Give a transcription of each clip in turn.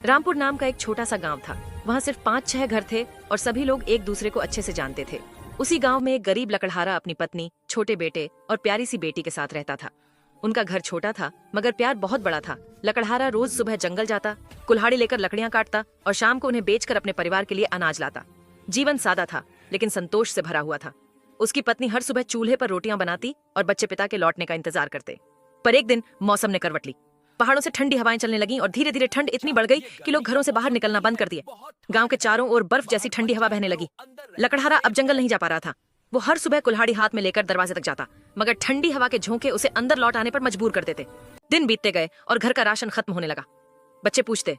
रामपुर नाम का एक छोटा सा गांव था। वहाँ सिर्फ 5-6 घर थे और सभी लोग एक दूसरे को अच्छे से जानते थे। उसी गांव में एक गरीब लकड़हारा अपनी पत्नी, छोटे बेटे और प्यारी सी बेटी के साथ रहता था। उनका घर छोटा था मगर प्यार बहुत बड़ा था। लकड़हारा रोज सुबह जंगल जाता, कुल्हाड़ी लेकर लकड़ियां काटता और शाम को उन्हें बेचकर अपने परिवार के लिए अनाज लाता। जीवन सादा था लेकिन संतोष से भरा हुआ था। उसकी पत्नी हर सुबह चूल्हे पर रोटियां बनाती और बच्चे पिता के लौटने का इंतजार करते। पर एक दिन मौसम ने करवट ली। पहाड़ों से ठंडी हवाएं चलने लगीं और धीरे धीरे ठंड इतनी बढ़ गई कि लोग घरों से बाहर निकलना बंद कर दिए। गांव के चारों ओर बर्फ जैसी ठंडी हवा बहने लगी। लकड़हारा अब जंगल नहीं जा पा रहा था। वो हर सुबह कुल्हाड़ी हाथ में लेकर दरवाजे तक जाता, मगर ठंडी हवा के झोंके उसे अंदर लौट आने पर मजबूर कर देते। दिन बीतते गए और घर का राशन खत्म होने लगा। बच्चे पूछते,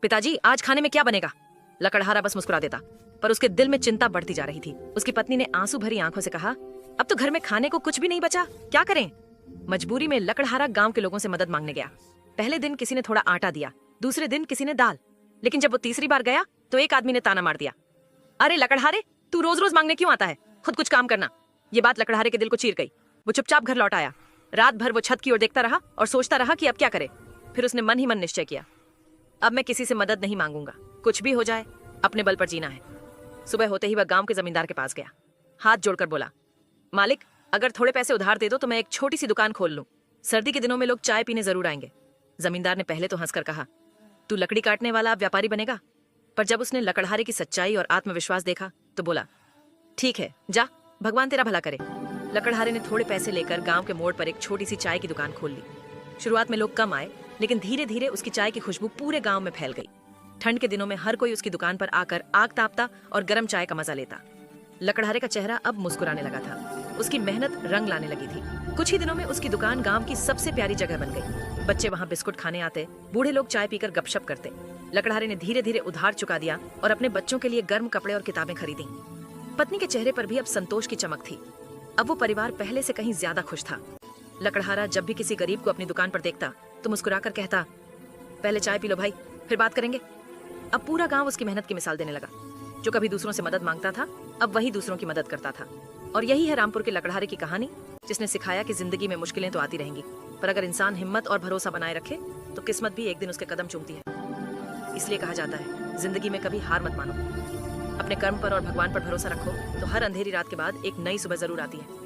पिताजी आज खाने में क्या बनेगा? लकड़हारा बस मुस्कुरा देता, पर उसके दिल में चिंता बढ़ती जा रही थी। उसकी पत्नी ने आंसू भरी आंखों से कहा, अब तो घर में खाने को कुछ भी नहीं बचा, क्या करें? मजबूरी में लकड़हारा गांव के लोगों से मदद मांगने गया। पहले दिन किसी ने थोड़ा आटा दिया, दूसरे दिन किसी ने दाल, लेकिन जब वो तीसरी बार गया तो एक आदमी ने ताना मार दिया, अरे लकड़हारे, तू रोज रोज मांगने क्यों आता है? खुद कुछ काम करना। ये बात लकड़हारे के दिल को चीर गई। वो चुपचाप घर लौट आया। रात भर वो छत की ओर देखता रहा और सोचता रहा कि अब क्या करे। फिर उसने मन ही मन निश्चय किया, अब मैं किसी से मदद नहीं मांगूंगा, कुछ भी हो जाए अपने बल पर जीना है। सुबह होते ही वह गांव के जमींदार के पास गया। हाथ जोड़कर बोला, मालिक, अगर थोड़े पैसे उधार दे दो तो मैं एक छोटी सी दुकान खोल लूं। सर्दी के दिनों में लोग चाय पीने जरूर आएंगे। जमींदार ने पहले तो हंसकर कहा, तू लकड़ी काटने वाला अब व्यापारी बनेगा? पर जब उसने लकड़हारे की सच्चाई और आत्मविश्वास देखा तो बोला, ठीक है, जा, भगवान तेरा भला करे। लकड़हारे ने थोड़े पैसे लेकर गांव के मोड़ पर एक छोटी सी चाय की दुकान खोल ली। शुरुआत में लोग कम आए, लेकिन धीरे धीरे उसकी चाय की खुशबू पूरे गांव में फैल गई। ठंड के दिनों में हर कोई उसकी दुकान पर आकर आग तापता और गर्म चाय का मजा लेता। लकड़हारे का चेहरा अब मुस्कुराने लगा था। उसकी मेहनत रंग लाने लगी थी। कुछ ही दिनों में उसकी दुकान गांव की सबसे प्यारी जगह बन गई। बच्चे वहां बिस्कुट खाने आते, बूढ़े लोग चाय पीकर गपशप करते। लकड़हारे ने धीरे धीरे उधार चुका दिया और अपने बच्चों के लिए गर्म कपड़े और किताबें खरीदी। पत्नी के चेहरे पर भी अब संतोष की चमक थी। अब वो परिवार पहले से कहीं ज्यादा खुश था। लकड़हारा जब भी किसी गरीब को अपनी दुकान पर देखता तो मुस्कुराकर कहता, पहले चाय पी लो भाई, फिर बात करेंगे। अब पूरा गांव उसकी मेहनत की मिसाल देने लगा। जो कभी दूसरों से मदद मांगता था, अब वही दूसरों की मदद करता था। और यही है रामपुर के लकड़हारे की कहानी, जिसने सिखाया कि जिंदगी में मुश्किलें तो आती रहेंगी, पर अगर इंसान हिम्मत और भरोसा बनाए रखे तो किस्मत भी एक दिन उसके कदम चूमती है। इसलिए कहा जाता है, जिंदगी में कभी हार मत मानो। अपने कर्म पर और भगवान पर भरोसा रखो तो हर अंधेरी रात के बाद एक नई सुबह जरूर आती है।